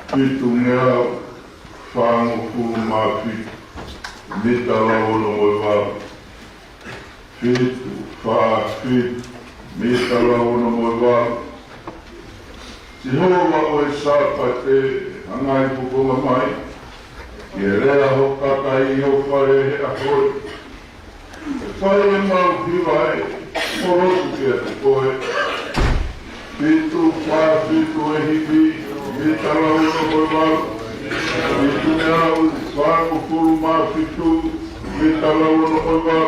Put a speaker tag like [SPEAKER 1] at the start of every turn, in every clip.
[SPEAKER 1] Pitungea whanguku mafi mitala ono moiwa fitu whaafit mitala ono moiwa Jehova o e sāpate hangai pukunga mai Ke rea ho kakai o whare he ahoi E whare e mau hiwa e morotu ke atu koe Fitu whaafitu e hipi mitala ono moiwa Fitu ngau whangu kuru mafitu mitala ono moiwa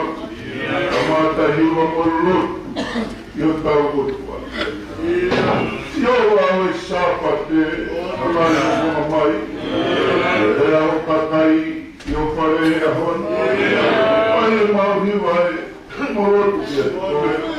[SPEAKER 1] Kamata hiwa morulu Yo tau kutua Yo awe sāpate hangai pukunga mai E au kakai yo whare e ahon Ai e mau hiwa e morotu ke atu koe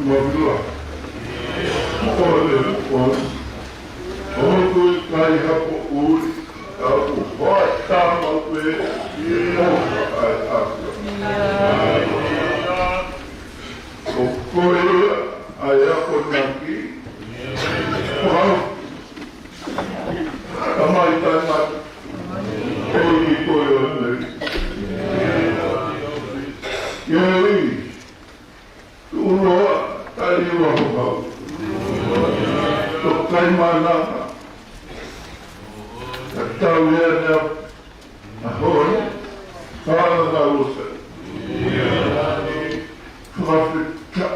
[SPEAKER 1] mawila. Ole o. Oku kai hapo uri. Aku hoata mawe. Ai aku. Okoe ai ako naki. Wow. Amai tana. Oi koe o nei. Yei. Uroa tari wahau. Tokai manana. Tau ea nea ahoi. Tāna na usa. Whawhita.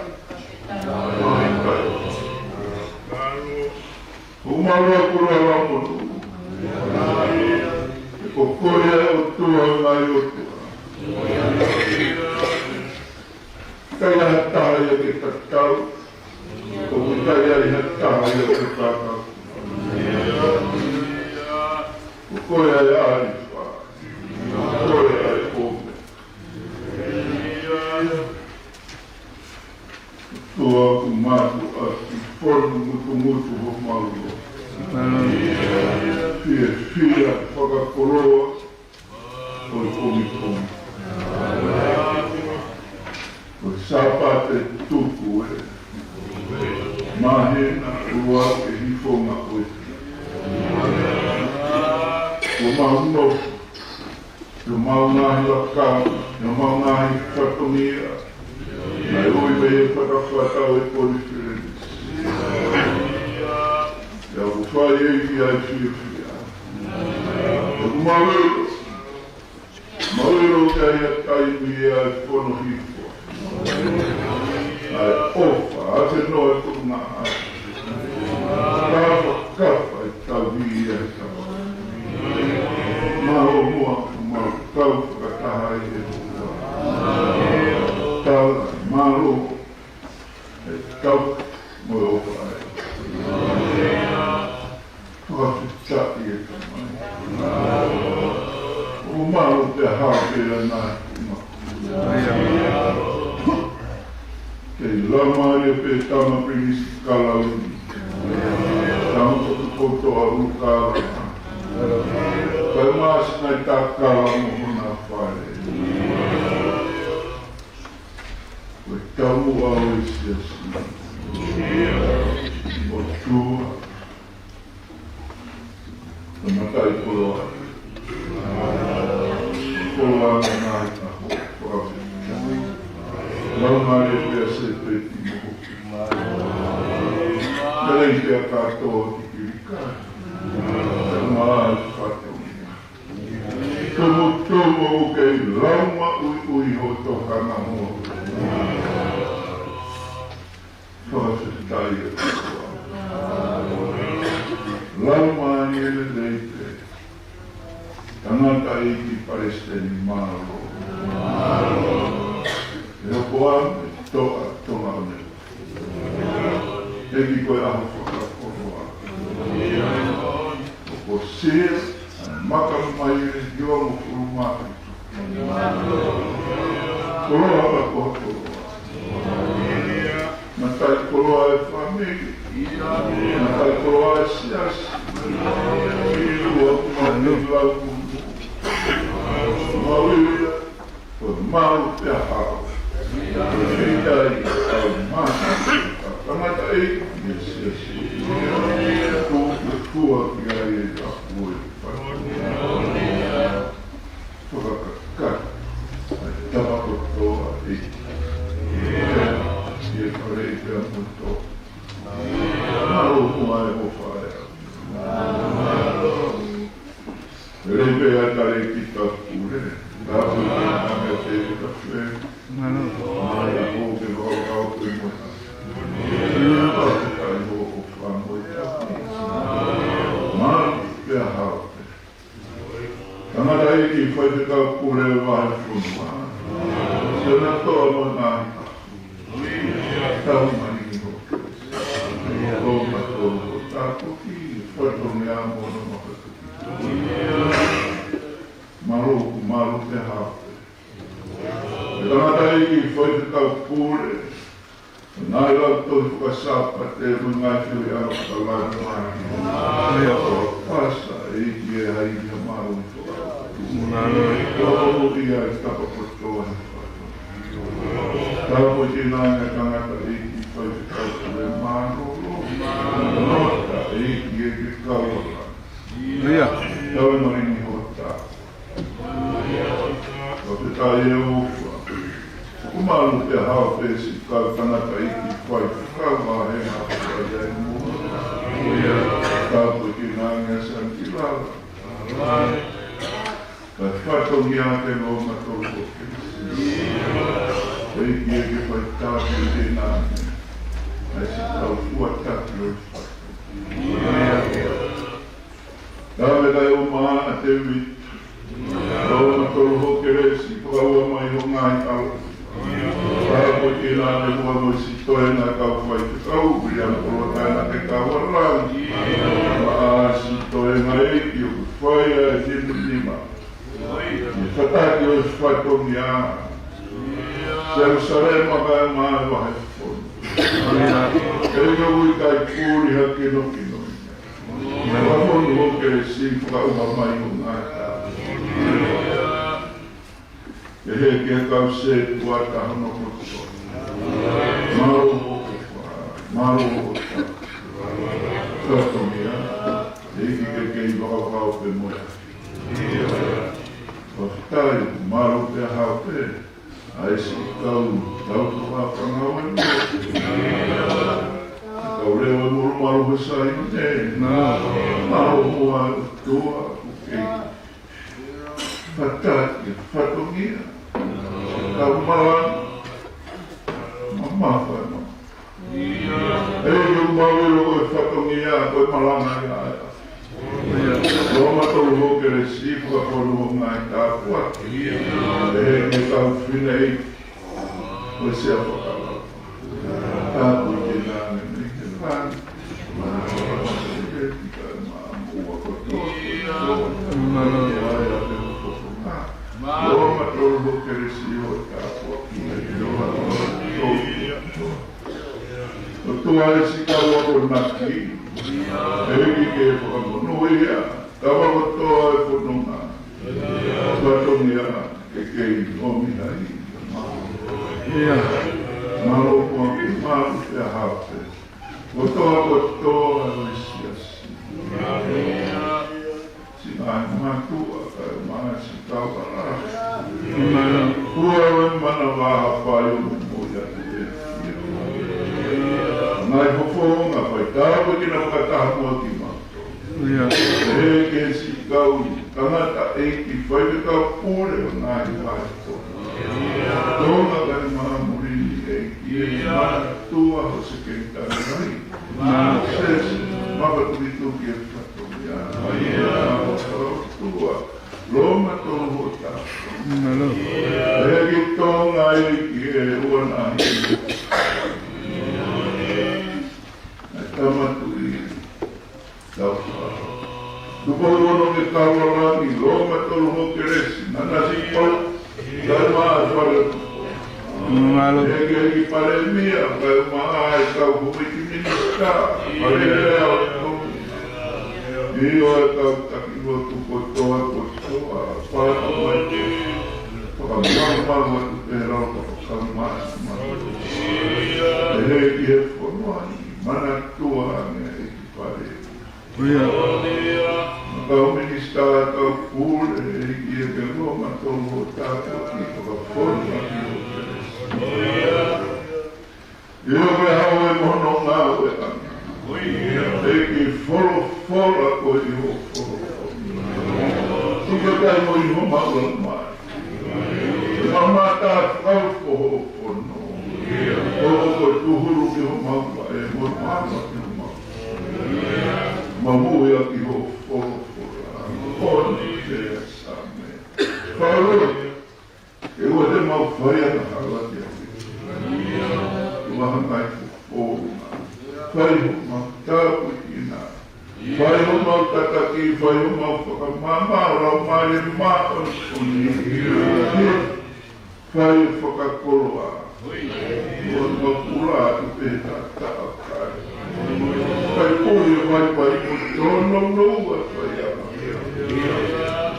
[SPEAKER 1] Umarua kura ramonu. Ko korea o tua ngai o tua. Kai aha tāia ke tatau. Ko kai aha tāia ke tākau. Ko korea e ari wha. Korea e ome. Tua ku matu a ki formu mutu ho mauro. Fia whakakoroa o komi. O sapate tuku e. Mahena ua e hifonga o e. O mauno. O maunahi lakau. O maunahi katomia. Nai oi mei whakawhatau e polifirenis. Ia o whai eiki ai whiawhia. O mawero. Mawero kai a taimi e ai whono hifo. Ai ofa, a te noe tō ngā ai. Kāwha kapa e tau hi e tawa. Maho mua, mau tau whakataha i e mua. Tau, maho, e tau moe ofa ai. Whakatati e tamai. O maho te hāpera nā kuma. Kei lamari pe tama prinisi kalauni. Tama toku kotoa ukara. Kai maasi nai tā kalamu hona whare. Koe tamu au e siasi. O tua. Tamatai koloa. Koloa na nai na ho. Laumare pe a se peti moho. Telei pe a katoa ki kirika. Maa whatongia. Tomo kei lauma ui ho tokana moho. Whakawhitai e kua. Lauma ni ele leite. Tangata i ki Palestini maro. E hoko ame toa tonga ame. Eki koe aho whakakoroa. Hoko sia, makamu mai e hiwa mo kuru maki. Koroa ka koha koroa. Matai koroa e whamiri. Matai koroa e siasi. Kua kumaki lau kundu. Mawira, koe mau te hao. Eitai au maha. Tangata ei, yes. Kua ki ai e a kue. Whakakaka. Tamako toa ei. E kore i te amuto. Maro kua e howhae. Repe a tare ki ta kure. Rapu i te name te e ta whe. Mara ho ke hau koe moha. Kai ho o whango i ta. Mara pe a hau. Tangata i ki whai te kau kure e wahe whunua. Sena toa mo nā i tahu. Tau mani i ho. Tō mato ho tāko ki whato mea mono maha tuki. Maro te hau. Tangata i ki whai te kau kure. Nailang to whakasapat e mga whiu ano kalana pasa e ki e hai ia mau o ia e tapapotoa tapo ki nanga tangata e ki whai whakauta e maroro nota e ki e ki kaura tau marini hota o te tai e ofa Kumalu te hao pesi kau tanaka iki whai kau mahe hao whai mua. Kau puki nanga san ki lala. Ka whatongi a te no matoro kesi. Eiki e ke whai tāpi te nane. Ai si kau fuataki o whatongi. Kawe kai o maana te witu. Kau matoro hokere si kaua mai ho ngai au. Kau ki nā te mua mo si toe nā kau whai te kau, uri ana koro tai nā te kau arang. Maa si toe ngā eki o ku whai a e tēnu nima. I whataki o si whaitongi a. Jerusalema kai maa wahe whonu. E inga ui kai kūri hake no kino. Wa whonu hoke si whakauma mai o ngā tā. E he kia kau se tuata hono koto. Maro o ta. Tatomia. Eki ke kei wakau pe moa. O tai maro pe hao pe. Ai si kau tautu hapangau e moa. Kau leo e muru maro he sai ne. Maro moa tua kei. Fataki, fatongia. Kau malan, mamma koe ma. Ei u mawiro koe whatongia, koe malanga ia aia. Roma tolu hokere sipuka koru o ngai tāpua. E he kau whinei, koe sea whakalau. Tāpua ki nāne me ke rāni. E tika maa mua koto. Aia te mokoko ngā. Roma tolu hokere si o tāpua. O tuare si kaua o naki, eki ke whakamonuia, kawa o toa e whanunga. Whatongia ke kei omina i Maro kua ki maru te hape. O toa o isiasi. Si nai matua kai maa si kawa Kua e mana waha whai o moia te Nai hofonga whai tāwa ki na whakataha mua ki mato. E ke si kau tangata eiki whai te kau pōre o nai whai tō. Tōna kai maa murini eiki e mana tua ho se kei tāna rai. Mana sesi, maka tui tuki e whatongi a. Mai e a o tua. Roma tōru ho tāpua. E ki tōnga eiki e uana hei. Tamatu i tauwha. Tuporuono ke kawarangi, Roma tolu hokeresi, nana si pau, kai maa whare tupo. Eki pare mia, kai maa e kau humiki minista, pare lea o tolu. Io e kau taki o tupo toa kotoa, pātu mai. Whakamau atu te rauta, whakamau. Eki e whanuani. Mana tua ne eki pare. Kau minista kau pule eki e ke Roma tolu o tātua ki whakawhorua ki o keres. Io me hau e mono ngā e anga. Eki whora koe i ho whora. Tuka kai mo i ho maula mai. Mamata kau poho pono. Koe tuhuru ki ho maula e mo maula ki ho maula. Mamuia ki ho whora. Honi te same. Whaurua. E ua te mau whaia na hala ki awi. Uaha mai ko whora. Whai ho mau tāpu ki nā. Whai ho mau tataki, whai ho mau whakamama, rau mai e maa o ni. Whai whakakoroa. Ua mapura atu te tātai. Kai pōi mai pai ko tono noua pai ama.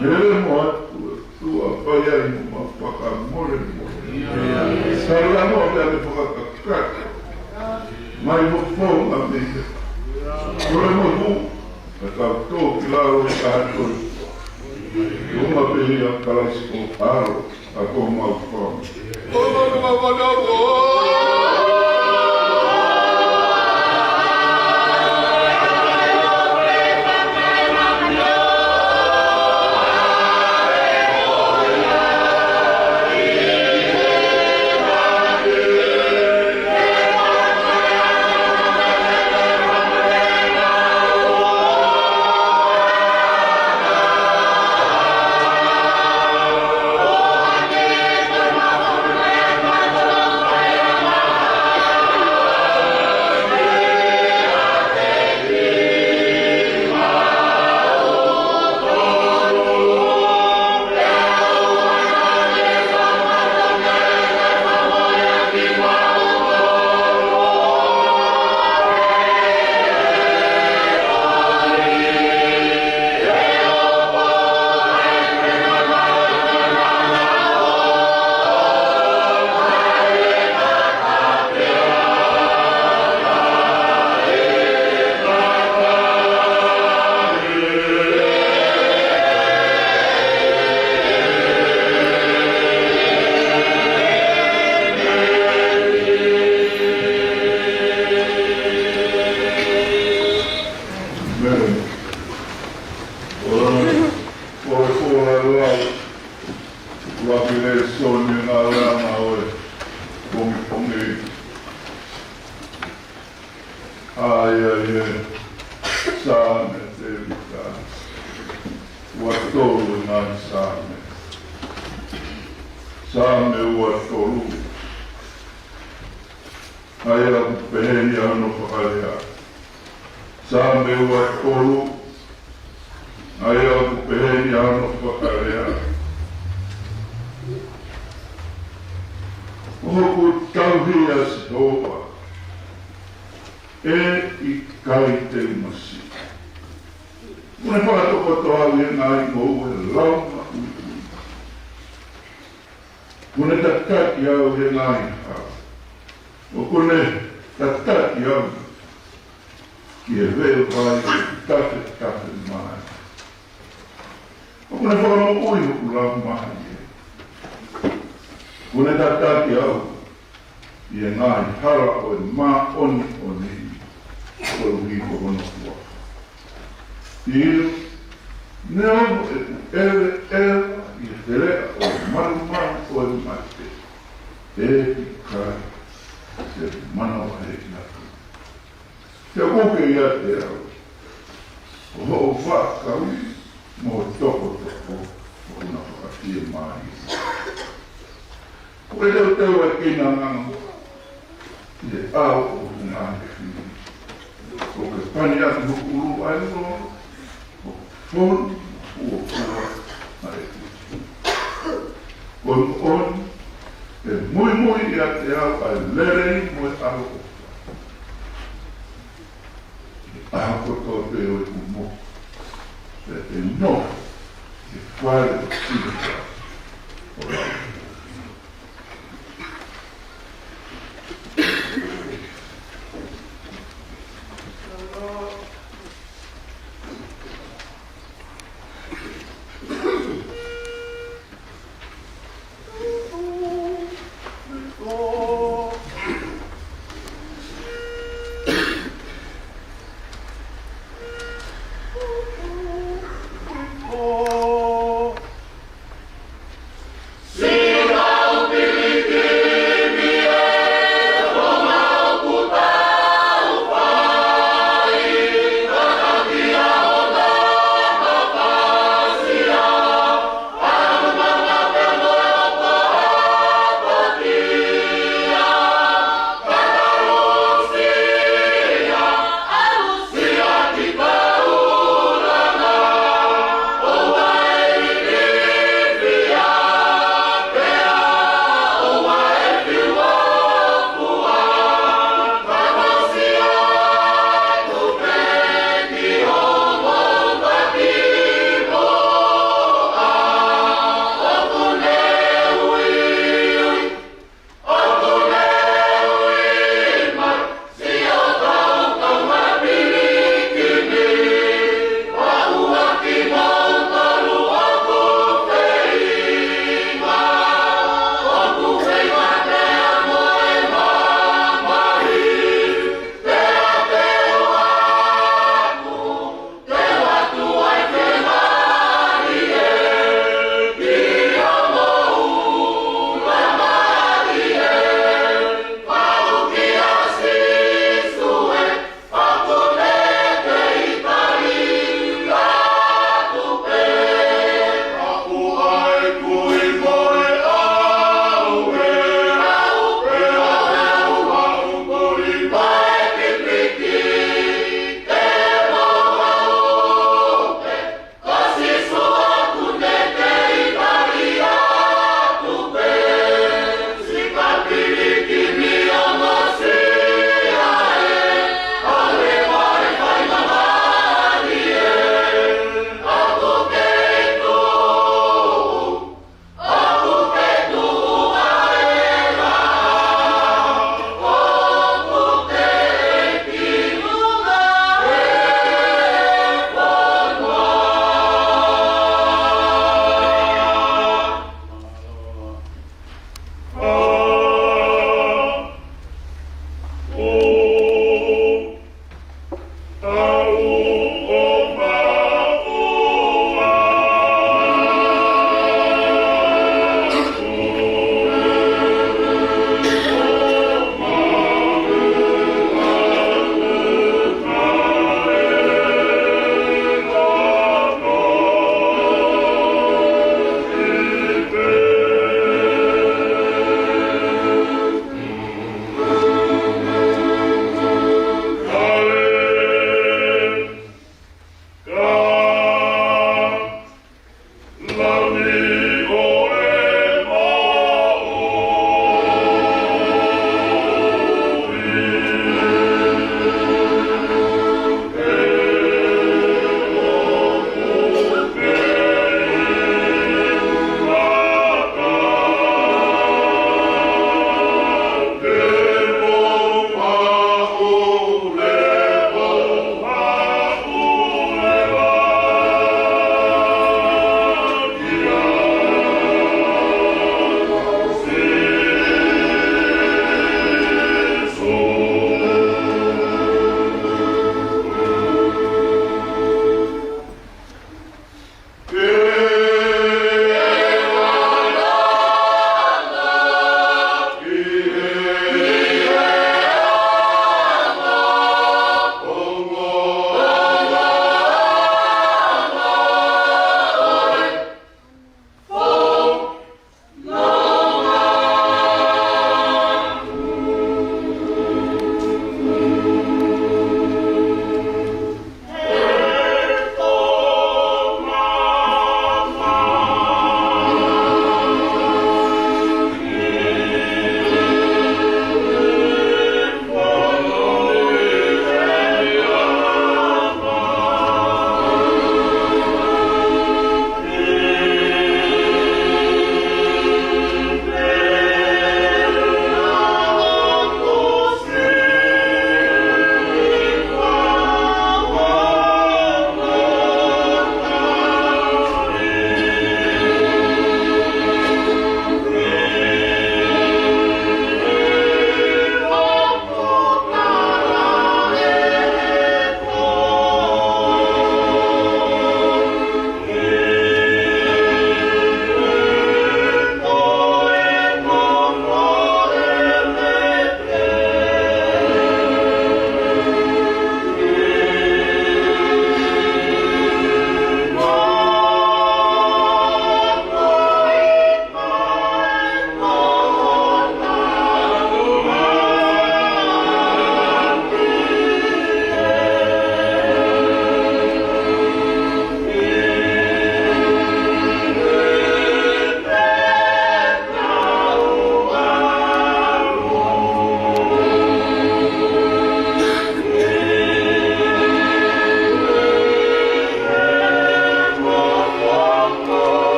[SPEAKER 1] Nere mo atu tua pai ai mo mapaka more more. Sara mo mea me whakakakaka. Mai mo whonga me. Kore mo hu. Ka kau tō ki laro e ka hatori. Uma pehi a kalaisiko aro a ko mau whonga.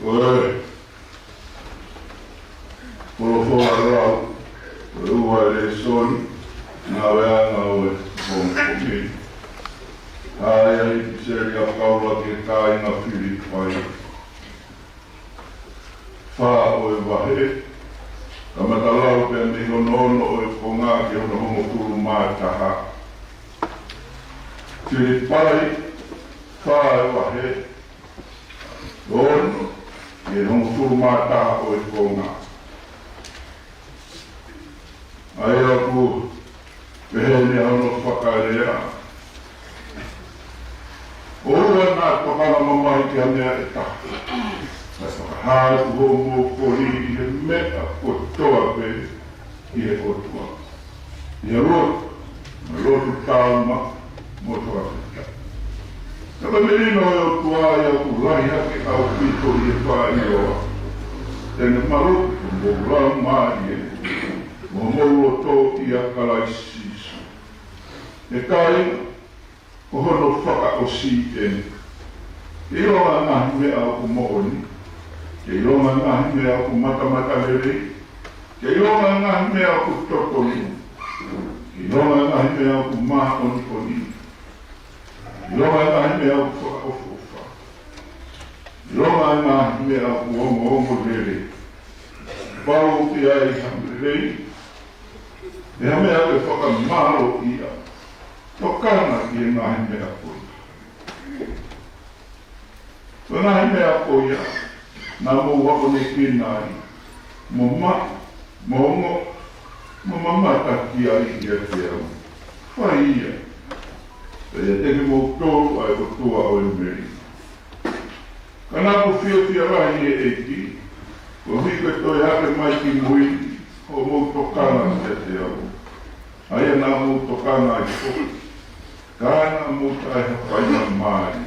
[SPEAKER 1] Oi, por favor, eu vou eleger na verdade comigo. Ai, seria Paula que cai na Filipai. Fa o vai. Kamatalau pe mi honono o konga ke ono mo turu mataha. Filipai fa o vai. Ono e no turu mataha o konga. Ai aku pehene ono fakarea. Ora na tokana mamai te anea e taha. Hai o mo kori i he mea o toa pe i he o toa. I he rotu tāma mo toa pe. Taka merino e o toa i a urahi hake au pito i he pā i oa. Tene maroku mo rau maari e. Mo mou o tō i a kalaisisu. E kāinga. O hono whaka o si eni. E ronga ngahi mea o mooni. E ronga ngahi mea o matamata lere. E ronga ngahi mea o tokoni. E ronga ngahi mea o maa oni oni. E ronga ngahi mea o whaka o fofa. E ronga ngahi mea o omo lere. Pau ki ai hamlere. E hamea o whaka maro ia. Tokana ki e ngahi mea koia. So ngahi mea koia, nā mō wako ne kēnai, mō ma, mō ngo, mō mamata ki ai i a te au. Whai ia. E teke mō tōru ai o toa o e meri. Ka nā ko whiawhia rahi e eki, ko hiko toi hake mai ki mui, o mō tokana ki a te au. Aia nā mō tokana ai koia. Kāna mo tai hawhaina maari.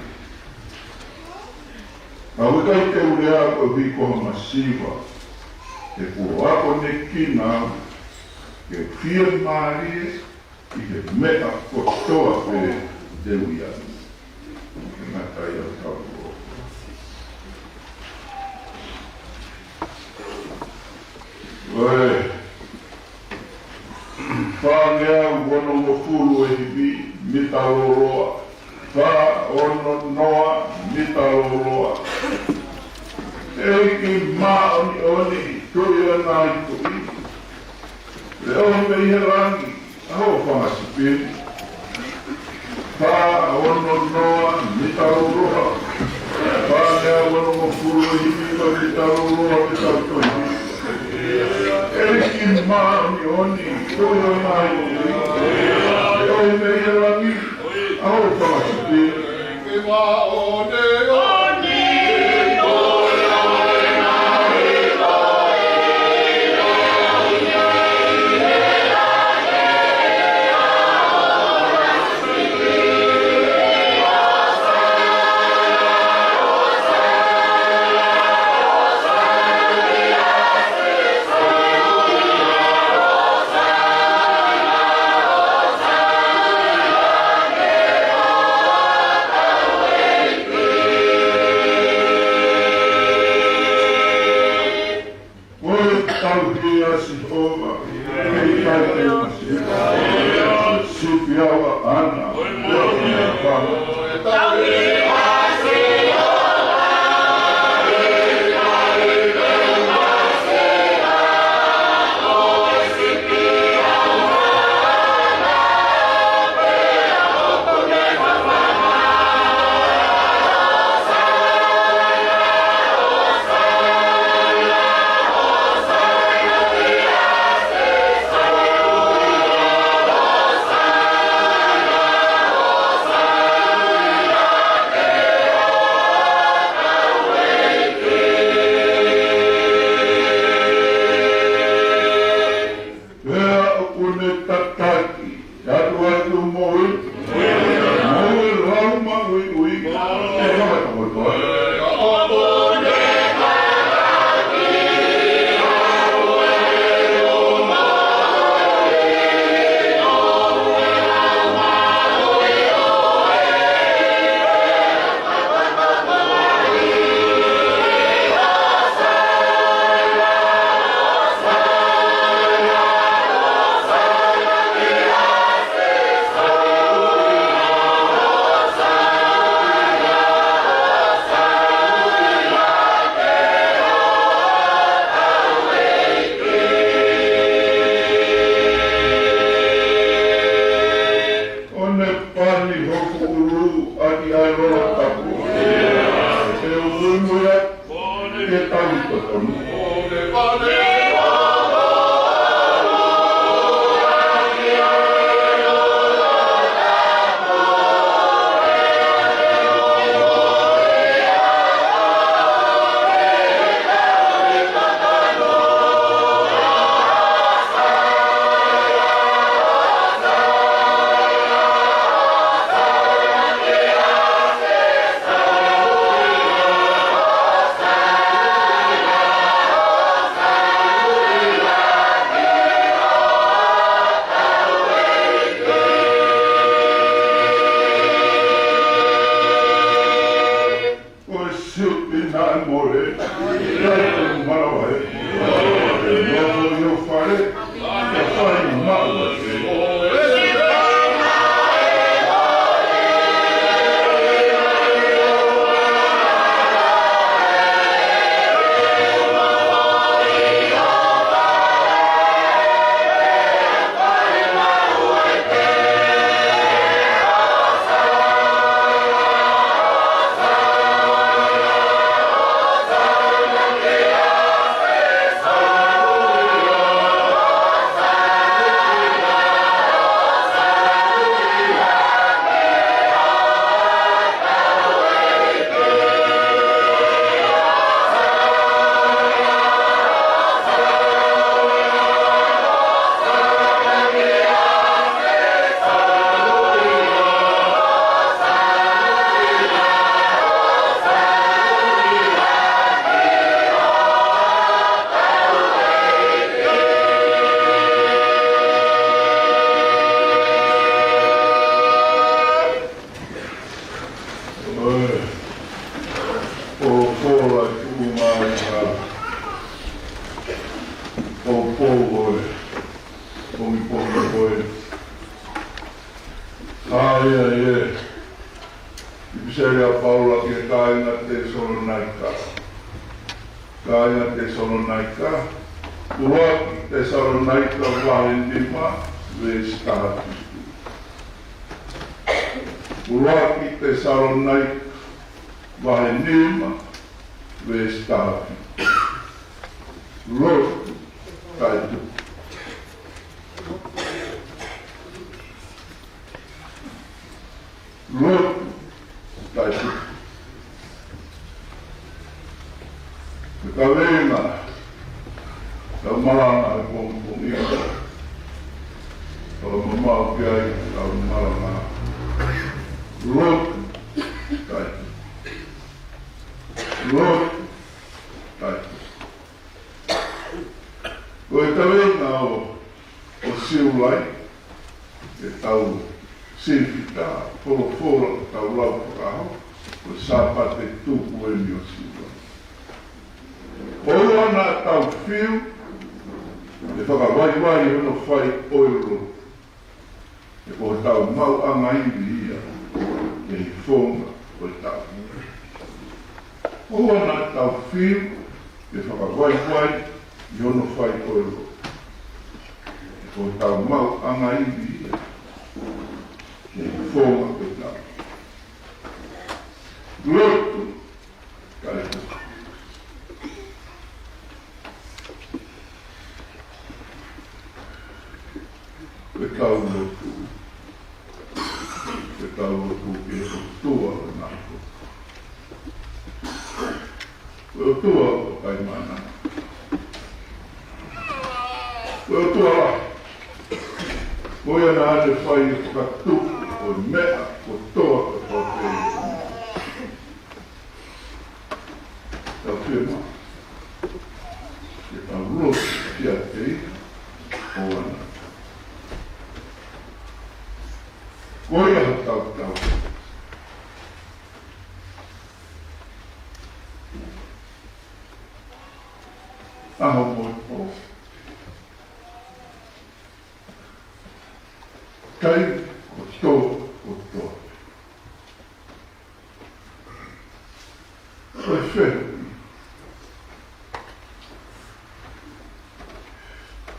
[SPEAKER 1] Ka wikai te urea ko hiko hama siwa. Te kuro ako ne kina, ke whia maari i he mea kotoa pe te uiani. Ke ngatai au tau o. Oe, whānea wono mo furu e hibi, mitaroroa, wha ono noa, mitaroroa. Eki mā oni oni, tui o nā i tui. Le oni me ihe rangi, aho whangasi pēni. Wha ono noa, mitaroroa. Whānea wono mo furu e hibi, mitaroroa, mitaroroa. Eki mā oni oni, tui o nā i tui. Oi me ia rangi, au whakasipi. Ke wā o ne oni, ai rola tapu. E o muia e tau tonu.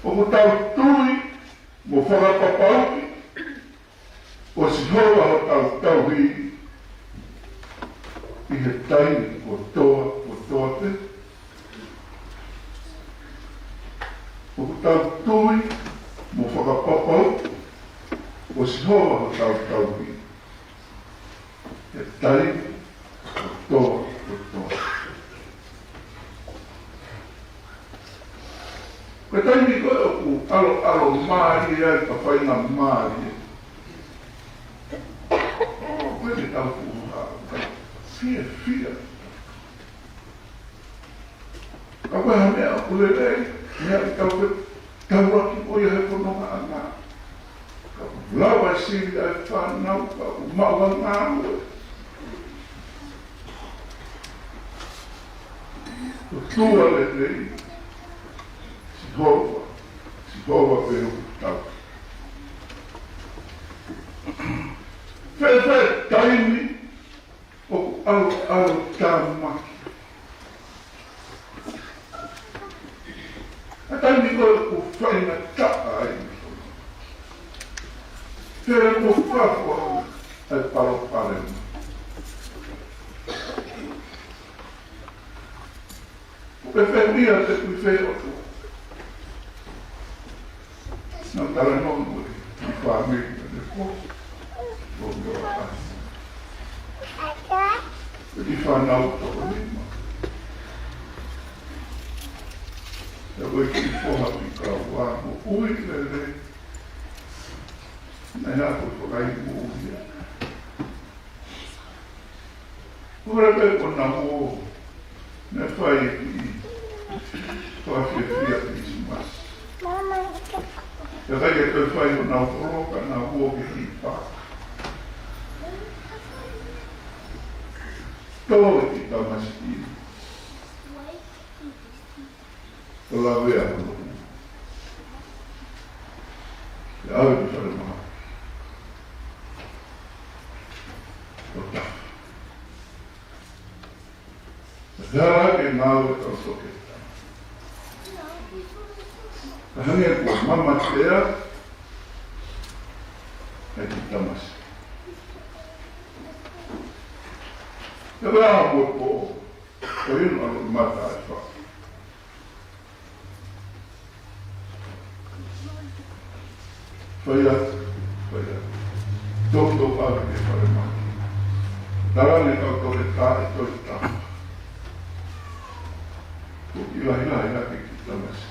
[SPEAKER 1] O mo tau tui, mo whakapapauki, o si hoa o tau tau hi, taini o toa te. O tau tui mo whakapapau o si hoa o tau ki. E taini o toa. Koe taini koe o ku alo maari e ka whaina maari e. Koe te tau ku fia. Ka koe ha mea o lelei, mea i kau koe tauaki o ia he kononga ana. Ka lawa e siri ai whanau, ka maua ngāu e. O tua lelei, si hova pe o tau. Whewhe taimi o alo tāmaki. A taimi koe o whaina taa ai. Tere mo whakua ai paro parema. O pe whewia te kui wheo tu. Nā tala nongo e ki whamiri ne ko. O mea ai. E ki whanau toko nima. E koe ki whoha pi ka wā mo ui lele. Nei nā koe whakai mo uia. Kura pe ko nā mo ne whai ki whawhia ki simas. E kai e koe whai o nā whoroka nā wōki ki pāka. Tōre ki tamasi. Ola wea hono. E awe ki whare maha. O tafa. E hara ke nāwe tau soke. Ka hange kua mama tea. E ki tamasi. E wea mo po. Ko inu anu mata e wha. Whaia. Tō pāwe ke whare maki. Tarane kau tore tā e toi tā. Ko ila ke ki tamasi.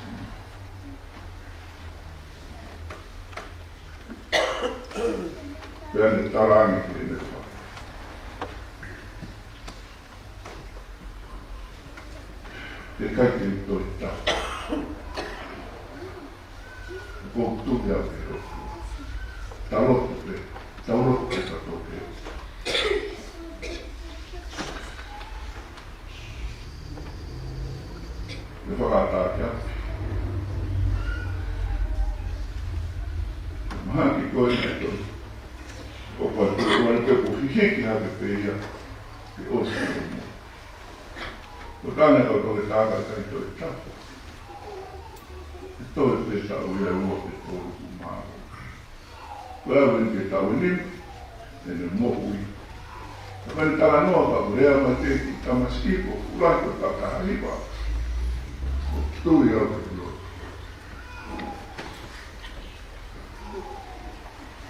[SPEAKER 1] Pea ne tarane ke ne wha. Te kai te toi tā. Ko tukia te roku. Talote te toke. Me whakata ki api. Maha ki koe ne toi. O pai kua ne te kuhihiki hake peia. Ke osi o mo. O tāne kau tole tāka kai toi tāka. E toi te sa uia ua te tōru ku māro. Koe au ke tau nim, e ne mohui. Ka kai tala noa ka urea ma te ki tamaskipo, urako ka kahariwa. O tui au te ulo.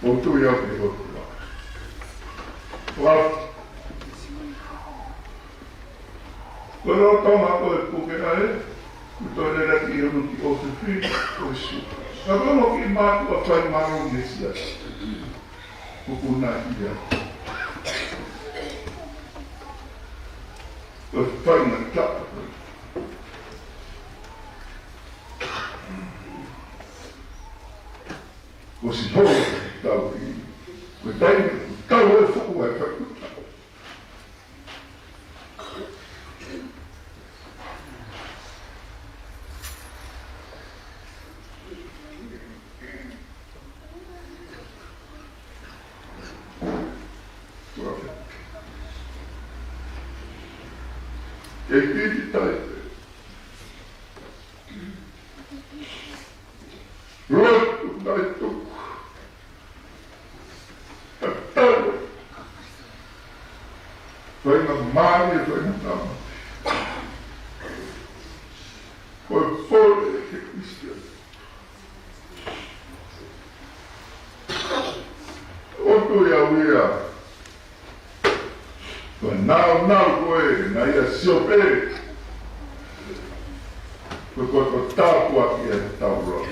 [SPEAKER 1] O tui au te ulo. Koe koe rau taunga koe pukera e, me toi re raki i anu ki o te whi, koe su. Ka kono ki mātu a whai maro ni sia. Kukuna ia. Koe whai na tapa koe. Koe si hou tau ki. Koe taini, tau e whuku ai whai kuta. E piti tai. Rotu tai tuku. Foi na mãe, foi na cama. Foi fora de Cristo. Outro ia foi não foi, na ia se opere. Foi quando tapo aqui é tauro.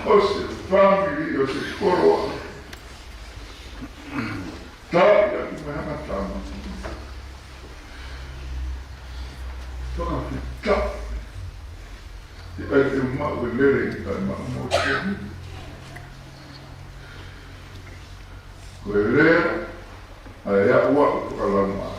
[SPEAKER 1] Você, família, você coroa. Tá, e aqui vai matar. Toca ficar. E aí tem uma mulher que tá uma moça. Coelheira, aí é o outro calama.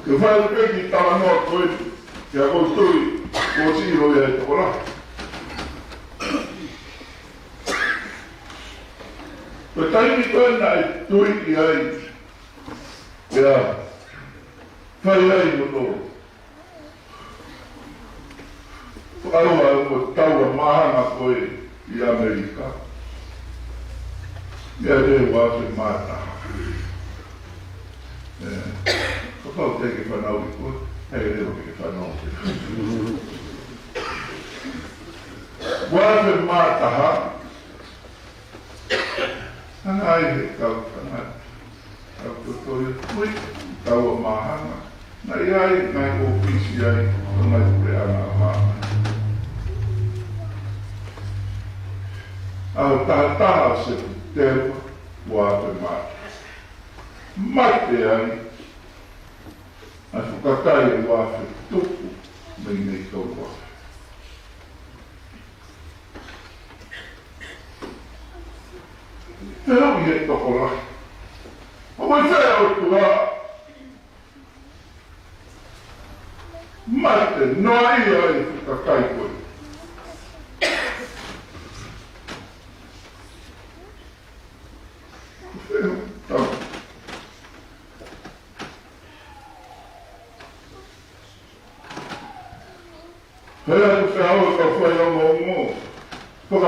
[SPEAKER 1] Que faz o que estava no apoio, que a construir, você não ia decorar. Eu estou indicando a tudo e aí, faz aí no novo. Aluno tawa mahana foi e América. E aí eu acho mata. Eu falo que foi na última, eu que foi na última. Guarda mata ha. Anai kalkana. Aku tu fui tawa mahana. Na ai na ofisi ai na preana mahana. Ao tatar se tempo o mate. Mate aí. A fucatai o afe tudo bem neito o afe. Não ia tocar. Como é o tua? Mate não ia fucatai por. Pero se ahora foi o mundo, porque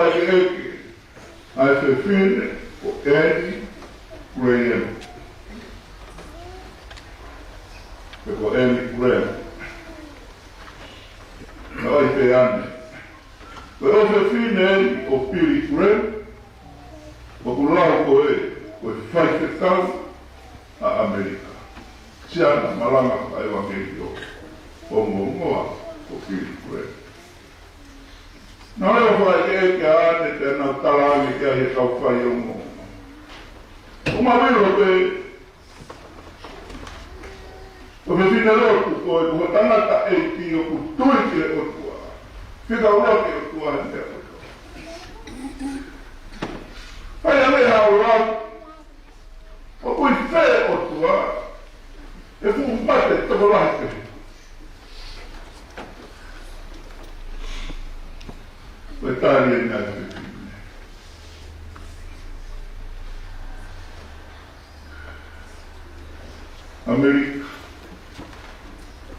[SPEAKER 1] aí se fine o Eddie Graham, o Eddie Graham, não é peane. Pero se fine o Billy Graham, o lauco o faz questão a América. Se há na malanga a evangelho, o mundo o Billy Graham. Não é o que a arte tem na talagem que a gente está fazendo. Uma vez o vecinador foi o tanata eti o tuite o tua. Fica o roque o tua ante. Vai a ver ao lado. O cui fé o tua. E fu un bate tocolante. Italia in altri film. America,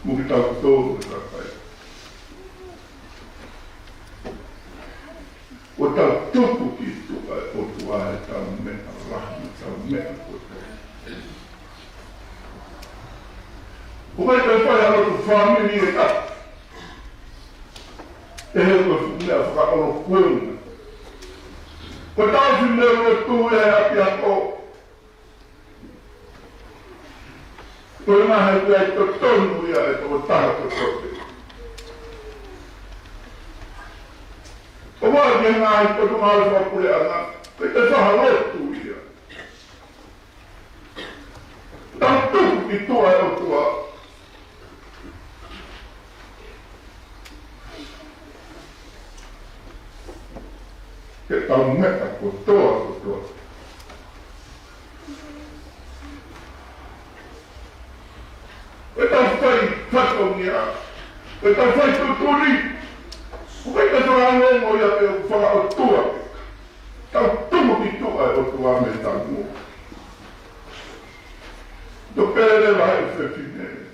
[SPEAKER 1] muito autor da país. O tal tudo que tu vai otuar é tal meta, o vai ter falado com família. É o que eu falo com o tal de meu tu é a piaco. Foi uma receita todo dia é o tal de como alguém mais todo mal vai por ela, porque só falou tu ia. Então tudo que tu é o tua. Que está um meta por todo. Então faz comunhão. Então faz tudo ali. O que é que eu ia falar a tua? Então tudo que tu é o tua meta. Do pé vai ser fininho.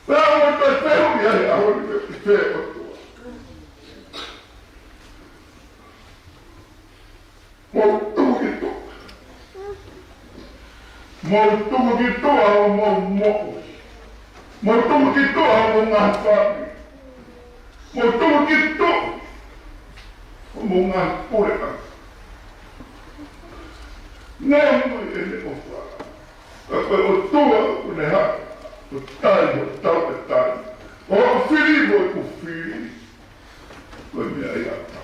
[SPEAKER 1] Não, eu estou feio e aí a outra é o tua. Mau tumu ki toa mau mo. Mau tumu ki toa mau ngahwhaki. Mau tumu ki toa mau ngahpureka. Nāmu e ne o wha. Ka koe o toa o ne haki. O tai o tau e tai. O whiri mo e ku whiri. Koe mea i ata.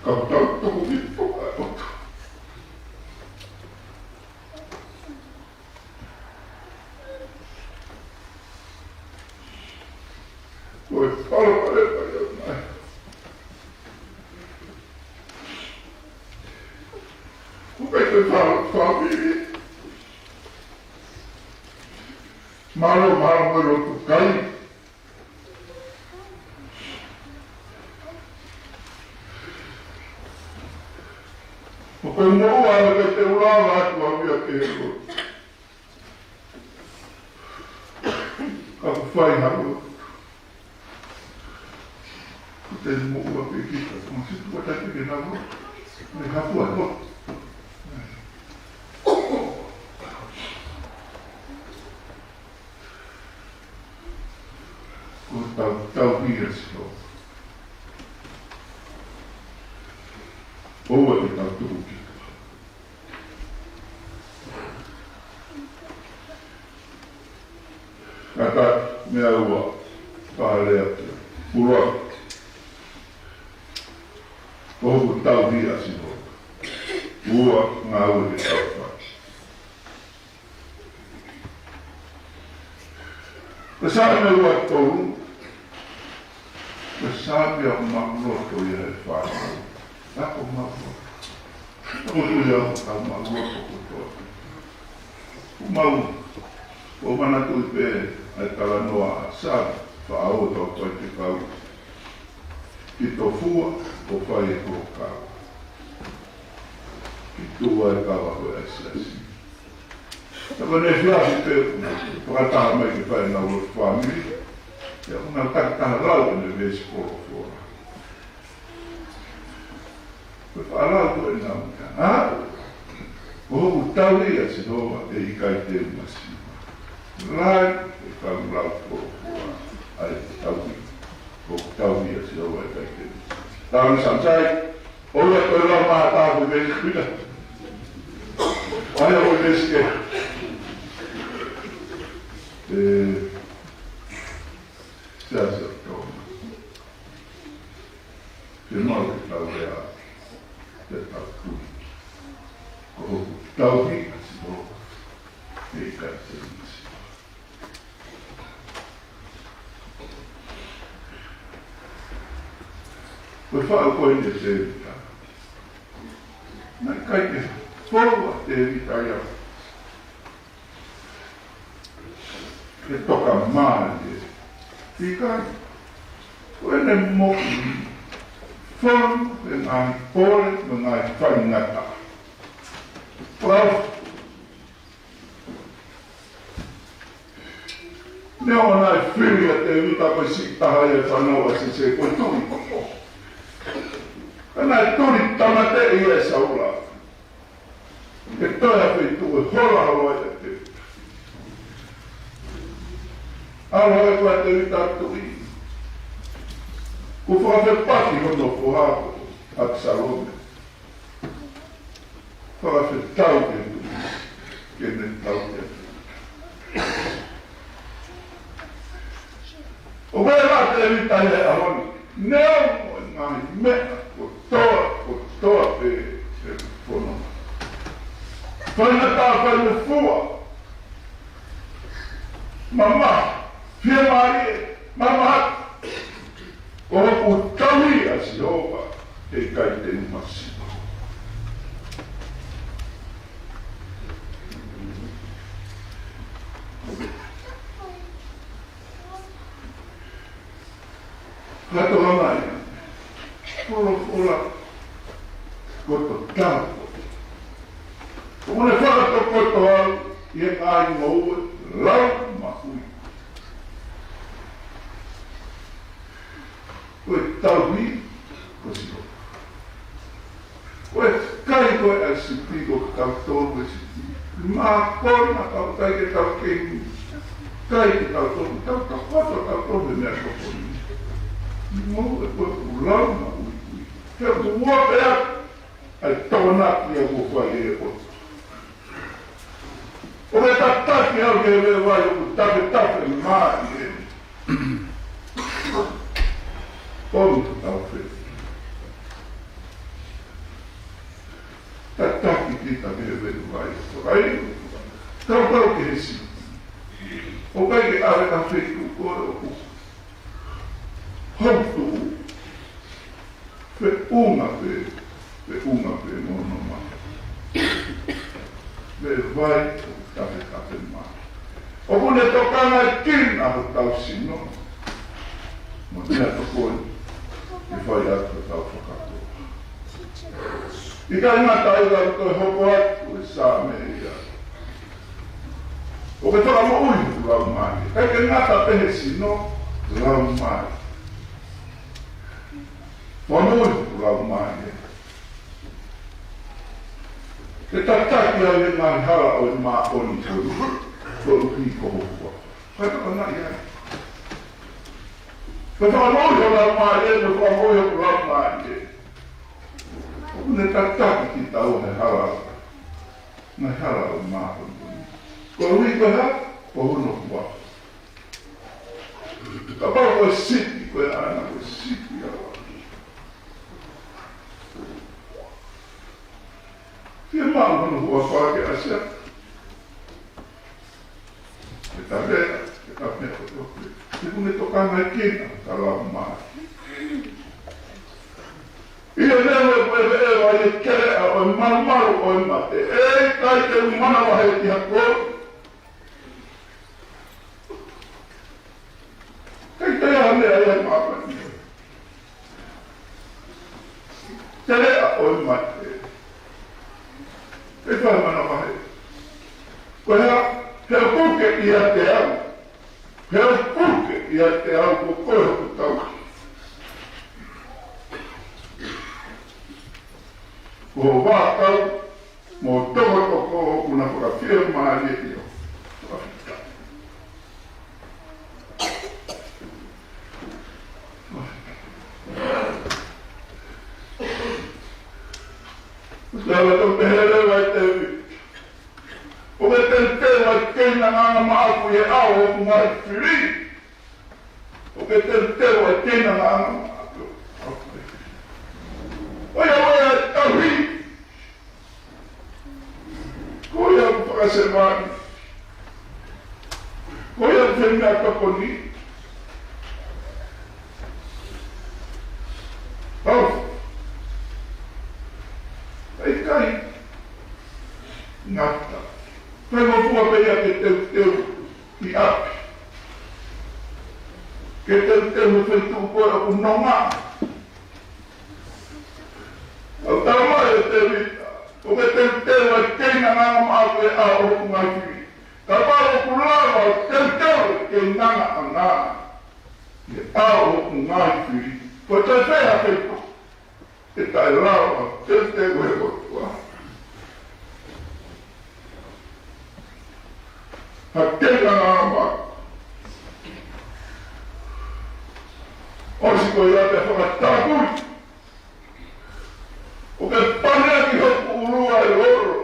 [SPEAKER 1] Ka tau tumu ki toa e o toa. Koe whalapare pai au nai. Koe te whamiri. Malo mo roto kai. Koe mo'u ala ke te urawa atu au ia ke hero. Ka ku whai haru. Te mo'u a pe kita. Kama situ wa taki ke namo. Ne hapu a to. Ko tau hia sito. Oua te tau tuku kita. Kata mea ua. Pālea te. Purua. Ohu tau hia sito. Ua ngā ua te tau wha. Ka sāme ua tōru. Ka sāme au makuroto ia e whānau. Ako makuroto. Ako ia au makuroto kutoa. Umau. O mana tui pē. Ai tala noa a sāme. Whaau tau koe te kau. Ki tō fua. O whai e tō kau. Ki tua e kawa koe asasi. Taka ne whiahi te whakataha mai ki whae ngā ua whamiri. Ia kuna takataha rau ne vesi koro fora. Koe whaarau koe ngā muka. Ha? O hoku tauria se hoa e ikai te umasiwa. Rai e kau rau koro fora. Ai tauria. Hoku tauria se hoa e ikai te umasiwa. Tāna samsai. Oia koe rau maha tāku vesi kuita. Aia hoi vesi ke. Sasa toma. Se mau ke tau rea te tau kui. Ko tau hika si ho. E kai te misi. Koe whao koe te se rita. Nai kai te whaua te rita iau. Ke toka maare. Tika, koe ne moki. Whanu e ngai pore me ngai whaingata. Pau. Neo nai whiri a te uta koe siktaha e whanau a se koe turi. Ka nai turi tamate i e saula. Ke toia whi tue hola hoa e te. Awa e koe te uta tui. Ko whakawhepaki hono ko hako, Absalome. Whakawhetau ke tui, ke ne tau ke tui. O koe rā te uta e ahoni, neo mo ngai mea, ko toa pe whono. Whainata whai mo fua. Mama. Pia mari, mama, o hoku taui a si hoa, e kai te umasi. Hato hamai, polo ola, koto tāko. Kone whakato koto au, i e ngai maua, lau mahui. Koe tauhi, ko si ho. Koe kai koe te tau tofu, tau whata tau tofu mea koponi. Mo e koe ulau ma ui ui. Hea tu ua pea, ai tawanaki au ko whai e o. O me tataki au ke me wai o tape maa i e. Onu tau whee. Tataki kita me wai o. Ai, tau ke hesi. O kai ke awe ka whetu koe o ku. Hautu. Unga pe mono ma. Vai tape ma. O kune tokana e kina ho tau sino. Mo nea tokoi. I whai atu tau whakato. I kai ngata i lau toi hoko atu e sā me ia. O ke toka mo ui lau mai. Kai ke ngata pehe sino lau mai. Mo ui lau mai. Ke tataki au e ngāi hara o e mā oni tōru. Tōru ki ko hokua. Kai taka nai ai. Ka toka moi o lau mai e, ka toka moi o lau mai e. O kune tataki ki tau he hara. Ngāi hara o mā oni. Ko hui koe ha, ko huno kua. Ka pao koe siki koe ana koe siki awa. Fia maa hono hua whake asia. E ta rea, e ta mea o toke. Te kune tokana e kena, ta lau maa. Ia neo e koe ewa i kere a o maru o e mate. E kai te umana wahe ki hako. Kai te hanea e mawani. Kere a o e mate. E whae mana wahe. Koe hea puke i a te au. Hea puke i a te au ko koe hoku tau. Ko wākau, mō togo toko una whakawhia maa e io. Lava tau pehere wai te ui. O me te wai keina nganga maaku e ao o ngai whiri. O me te wai keina nganga maaku. Oia tahi. Koia whakasemani. Koia whenua kaponi. Hau. Ei kai. Ngata. Kai mo fua pea ke teu ki api. Ke teu me whentu koe o nonga. Au taramai e te rita. O me te wai keina nganga maaku e a o ngai whiri. Ka pāo kulawa o te ke nganga a ngā. E a o ngai whiri. Ko te whea whiri. E tai rawa, te ue o tua. Ha keina nganga maaku. Osi ko ia te whakatāpui. O ke panea ki hoku urua e oro.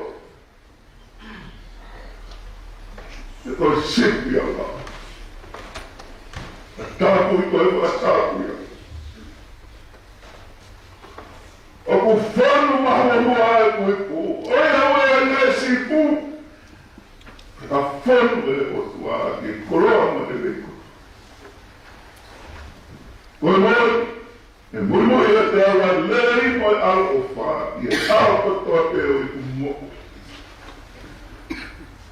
[SPEAKER 1] E koe sipi ala. E tāpui koe whakatāpui. O ku whanu mahua e koe ku. Oia oia nesi pu. Ka whanu e o tua ki koroa ma e leku. Koe moi. E mui e te awa leri moi al o wha, i e ao ko toa peo i kumo.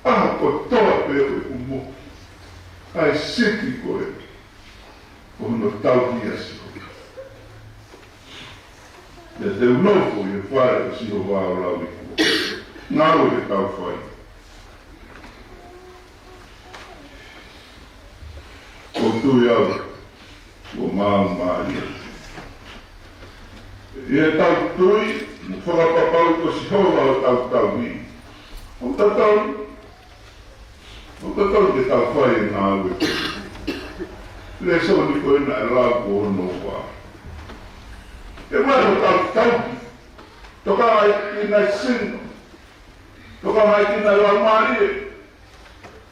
[SPEAKER 1] Ao ko toa peo i kumo. Ai siki koe, ko hono tau ki asi koe. E te unofo i e whae o si o wao lau i kumo. Ngaro e tau whai. Ko tui au, ko maa maa ia. Ia tau tui, whakapapau ko si hoa o tau mi. O tatau, o ka tau ke tau whai nā ue. Le so ni koe na e rā ko ono wā. E mai o tau tauki, toka ai ki nai sino, toka mai ki nai wā marie,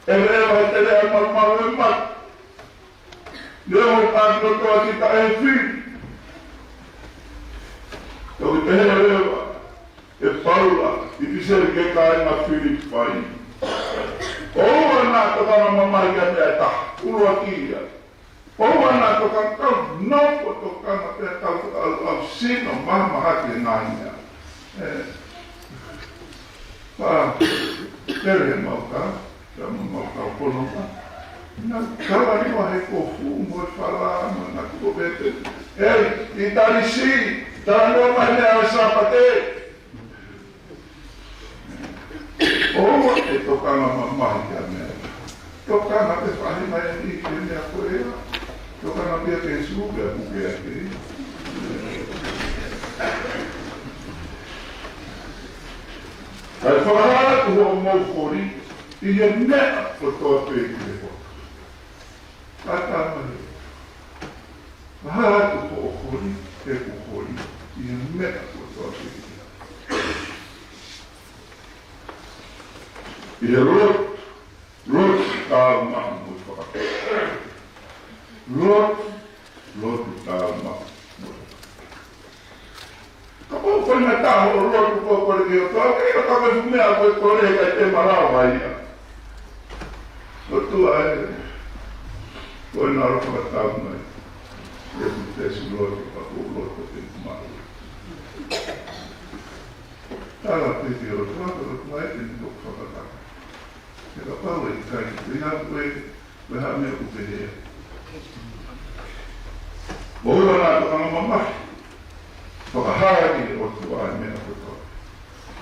[SPEAKER 1] e reo hai te rea maru e mat. Leo o tāki o toa ki ta e whiri. Tau ki te hea rewa, e paula, i piseri ke kai na whiri whai. Oua nā toka na mamai ka te ta, urua kia. Oua nā toka tau noko toka na te tau au sino mama hake nāia. Pā, tere mauka, te mauka o pono ka. Nā kawa niwa he ko fu mo e whala ama nā kuko bete. Ei, i tari si, tāno mai mea o sapate. Oua e toka na mamai ka mea. Toka na te whahi mai e ni ke mea koea. Toka na pia ke suga buke ake. Kai whakaratu ho mau kori, i he mea o toa pēki le hoa. Tata mai. Whakaratu ho kori, e ko kori, i he mea o toa pēki le hoa. I he rot tāu mahu mo whakaratu. Lotu tāu mahu. Ka pō koe na tāho o lotu pō kore ki o tō, kei ka kawe fumea koe kore kai te marawa ia. Lotu ai, koe nā roka ka tāu mai. Lotu tesu lotu ka kō lotu te maru. Tāla pēti o tō, lotu ai te nito whakataka. Ke ka pau e kai, te hā koe hamea upe hea. Moura nā toka ngā mamahi. Whakahāraki o tu ai mea ko toa.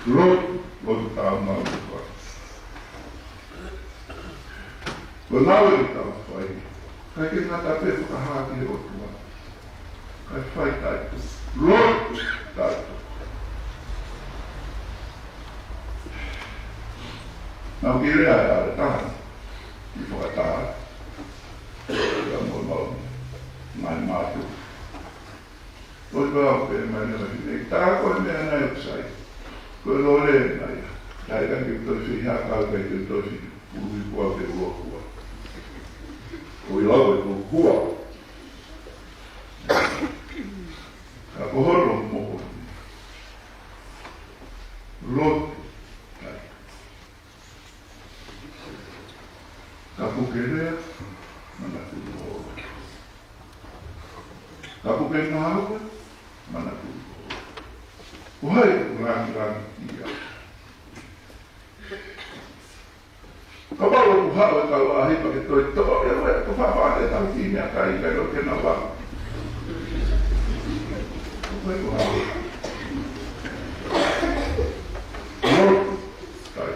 [SPEAKER 1] Lotu tāu mau ko toa. Ko nāwe ki tāu whai. Kai ke ngā tāpe whakahāraki o tu ai. Kai whai tāitu. Lotu tāitu. Nau ki rea e are tāna. Ki whakatāra. Ia mau. Mai mātu. Koe wau pe mai nera ki nei. Tā koe mea nei o sai. Koe lore nei. Tai kanki utosi hea kākai te utosi. Ului kua te ua kua. Koe lau e kua kua. Ka kohoro moho. Lotu. Ka pukerea. Mana kuruhoro. Ka puke ngā haua, mana kuru. Uhai ku rangi ia. Ka waro ku haua ka ahipa ke toi toa, e roe ku whawhate tau ki mea kai kai o ke na wau. Uhai ku haua. Lotu, tai.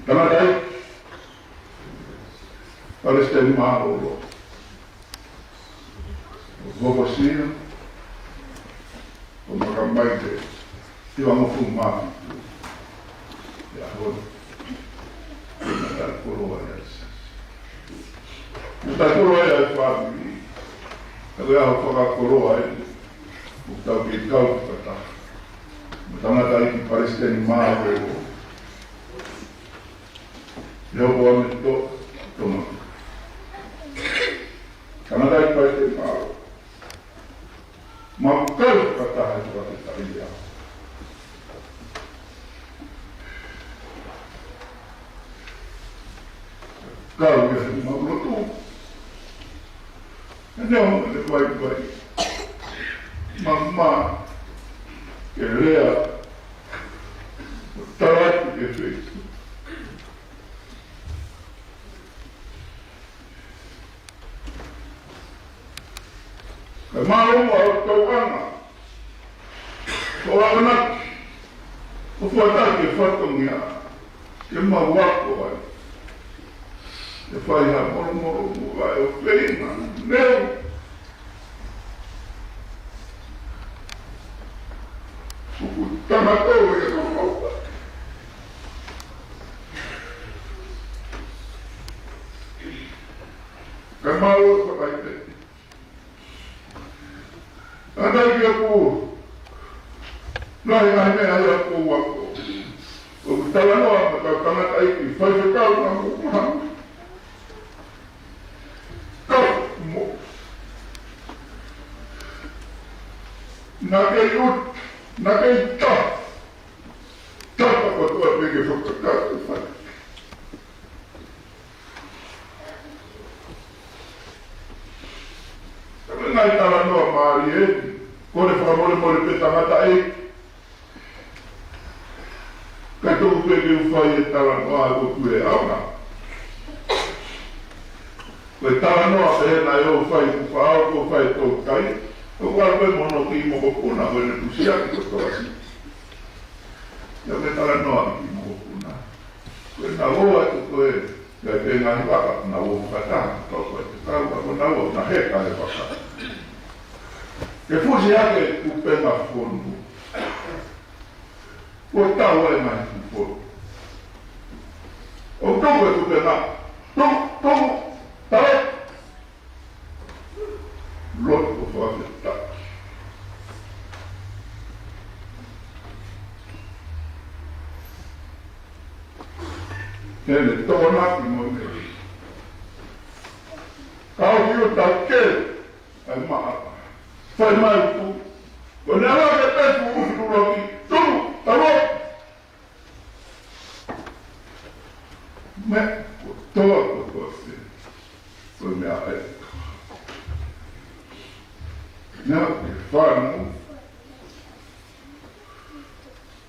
[SPEAKER 1] Tama tai. Parece uma aula. Vou você, como acabei de vamos fumar. E agora, não está coroa essa. Não está coroa essa, Fábio. Agora eu vou falar coroa ele. O tal que calma está. Então não está aí que parece ter uma aula. Eu vou me tomar. Kanadai pai te mau. Mau kau kataha tua te taria. Kau ia se mau lotu. E neo me vai. Mamma. Ke rea. Taratu ke feito. Ka marongo au tauanga. Ko awanaki. Ko fuatake whatongia. Ke mawako ai. Ke whai ha moro ai o whenga. Neu. Kuku tamatou e no mauta. Kamau pakai. Ada dia aku. Nai ada aku waktu. Kita lalu apa tangan aiki. Saya kau kamu mahal. Kau mau. Nakai ut, nakai tak. Tak apa tu apa yang kita katakan. Ngai tala noa maari e, kore whakamore pe tangata e. Kai tōku peke uwhai e tala noa a koku e auna. Koe tala noa pe hena e o whai kuwha au ko whai tōku kai. O kua koe mono ki moko puna koe ne tusiaki ko tōrasi. Ia koe tala noa ki moko puna. Koe na hoa e koe, kai pe ngāhi waka na o whakatanga. Kau koe te tau kako na o na heka e waka. Ke fusi ake kupenga fondu. Ko tau e mai kufondu. O toko e kupenga. Toko. Tau. Lot ko whake taki. Nene toko naki mo ne. Kau kiu tau ke. Ai maa. Fai mai tu. O ne ala ke pesu ufi uroki. Tunu, taro. Me, ko toa ko kose. Ko mea e. Nea ke whanu.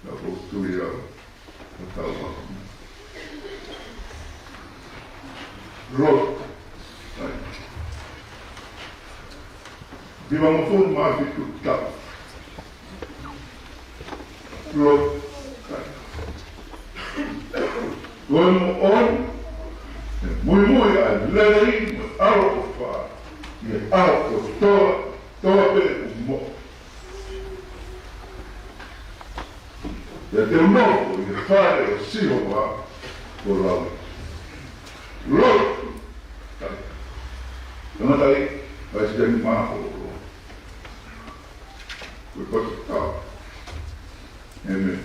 [SPEAKER 1] Na ko tui au. Ko tau waka. Rot. Di mga phone maafi tutak. Rot. Goe mo on. Mui ai lerei aro o wha. Ie aro o toa pere o mo. Ia te unoko i whare o siho wa o rau. Rot. Tamatai, vai se deni maho. Koe koe tau. Amen.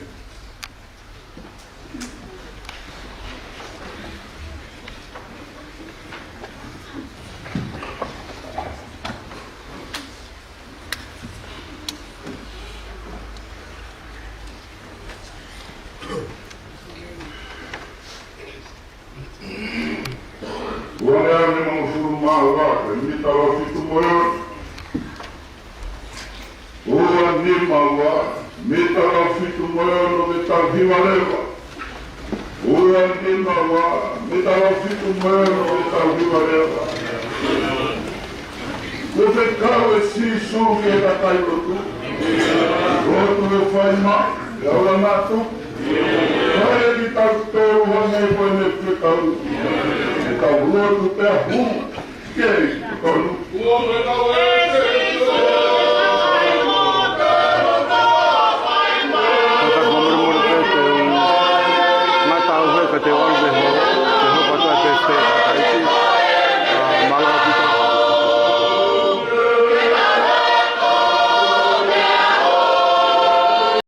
[SPEAKER 1] Wale ane mga furu maa waka, mita wa fitu moyon. Ua ni mawa, mita wa fitu moyon o me tau hiwarewa. Ua ni mawa, mita wa fitu moyon o me tau hiwarewa. Kote kau e si suki e ka tai rotu. Rotu e whai ma, e aura natu. Kare ki tau toru hange koe ne whikau. E tau rotu te hu, kei, konu. Ua me tau e te.